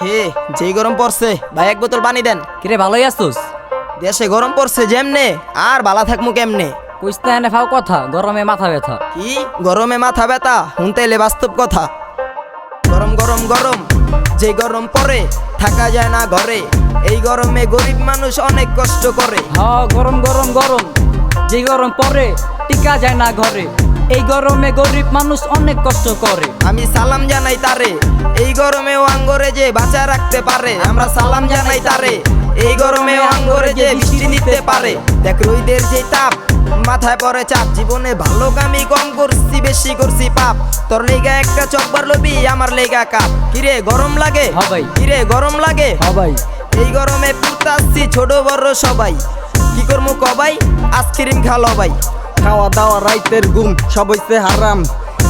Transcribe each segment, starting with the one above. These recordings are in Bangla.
হে যেই গরম পড়ছে ভাই এক বোতল পানি দেন। কিরে ভালোই আছোস? দেশে গরম পড়ছে যেমনে আর বালা থাকমু কেমনে। কইস না এনে ফাও কথা, গরমে মাথা ব্যথা। কি গরমে মাথা ব্যথা শুনতেইলে বাস্তব কথা। গরম গরম গরম যে গরম পড়ে থাকা যায় না ঘরে, এই গরমে গরিব মানুষ অনেক কষ্ট করে। হ্যাঁ গরম গরম গরম যে গরম পড়ে টিকা যায় না ঘরে, এই গরমে গরিব মানুষ অনেক কষ্ট করে। আমি সালাম জানাই তারে, এই গরমেও আঙ্গরে যে বাঁচা রাখতে পারে। আমরা সালাম জানাই তারে, এই গরমেও আঙ্গরে যে বৃষ্টি দিতে পারে। দেখ রইদের যে তাপ মাথায় পড়ে চাপ, জীবনে ভালো কামি কম করছি বেশি করছি পাপ। তোর লেগা একটা চকবার লবি আমার লেগা কাপ। কিরে গরম লাগে? হ্যাঁ ভাই। কিরে গরম লাগে? হ্যাঁ ভাই। এই গরমে পুরতাছি ছোট বড় সবাই, কি করমু কবাই আইসক্রিম খালো ভাই। খাওয়া দাওয়া রাইতের ঘুম সব হইছে হারাম,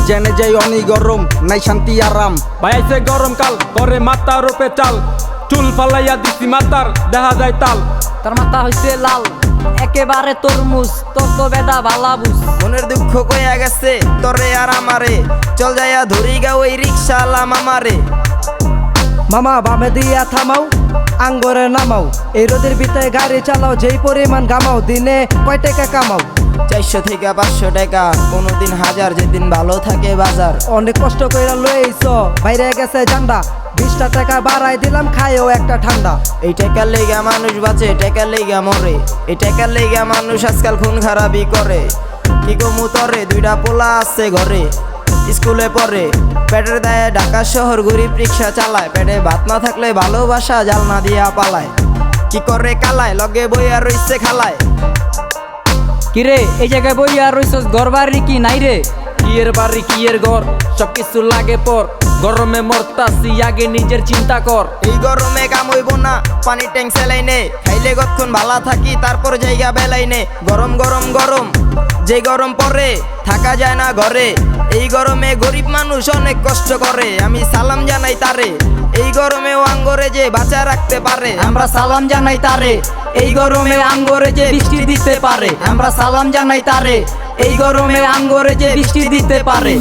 জেনে যাই অনেক গরম নাই শান্তি আরাম। ভাইছে গরম কাল করে মাথার উপরে চাল, চুল ফালাইয়া দিছি মাথার দেখা যায় তাল। তার মাথা হইছে লাল একেবারে তরমুজ, তোর তো বেটা ভালা বুঝ। মনের দুঃখ কইয়া গেছে তোরে আর আমারে, চল যাইয়া ধরি গা ওই রিক্সাওয়ালা মামারে। মামা বামে দিয়া থামাও আঙ্গরে নামাও, এই রোদের ভিতরে গাড়ি চালাও, যেই পরিমাণ গামাও দিনে কয় টাকা কামাও। 400 থেকে 500 টাকা, কোনোদিন 1000, যেদিন ভালো থাকে বাজার। অনেক কষ্ট কইরা লইছ বাইরে গেছে জান্ডা, 20টা টাকা বাড়াই দিলাম খাইও একটা ঠান্ডা। এই টাকার লেগা মানুষ বাঁচে, টাকার লেগা মরে, এই টাকার লেগা মানুষ আজকাল খুন খারাপি করে। কি কমু তরে দুইটা পোলা আছে ঘরে, স্কুলে পড়ে পেটের দায়ে ঢাকা শহর গরিব রিক্সা চালায়। পেটে ভাত না থাকলে ভালোবাসা জালনা দিয়া পালায়, কি করে কালায় লগে বইয়া রইছে খালায়। কিরে এই জায়গায় বইয়া রইছস, ঘর বাড়ি কি নাই রে? কিয়ের বাড়ি কিয়ের ঘর সবকিছু লাগে পর, গরমে মরতাছি আগে নিজের চিন্তা কর। এই গরমে কাম হইব না পানি ট্যাঙ্ক সেলাই নে, খাইলে কতক্ষণ ভালা থাকি তারপর জায়গা বেলাই নে। গরম গরম গরম যে গরম পড়ে থাকা যায় না ঘরে, এই গরমে গরিব মানুষ অনেক কষ্ট করে। আমি সালাম জানাই তারে, এই গরমেও আঙ্গরে যে বাঁচা রাখতে পারে। আমরা সালাম জানাই তারে, এই গরমে আঙ্গরে যে বৃষ্টি দিতে পারে। আমরা সালাম জানাই তারে, এই গরমে আঙ্গরে যে বৃষ্টি দিতে পারে।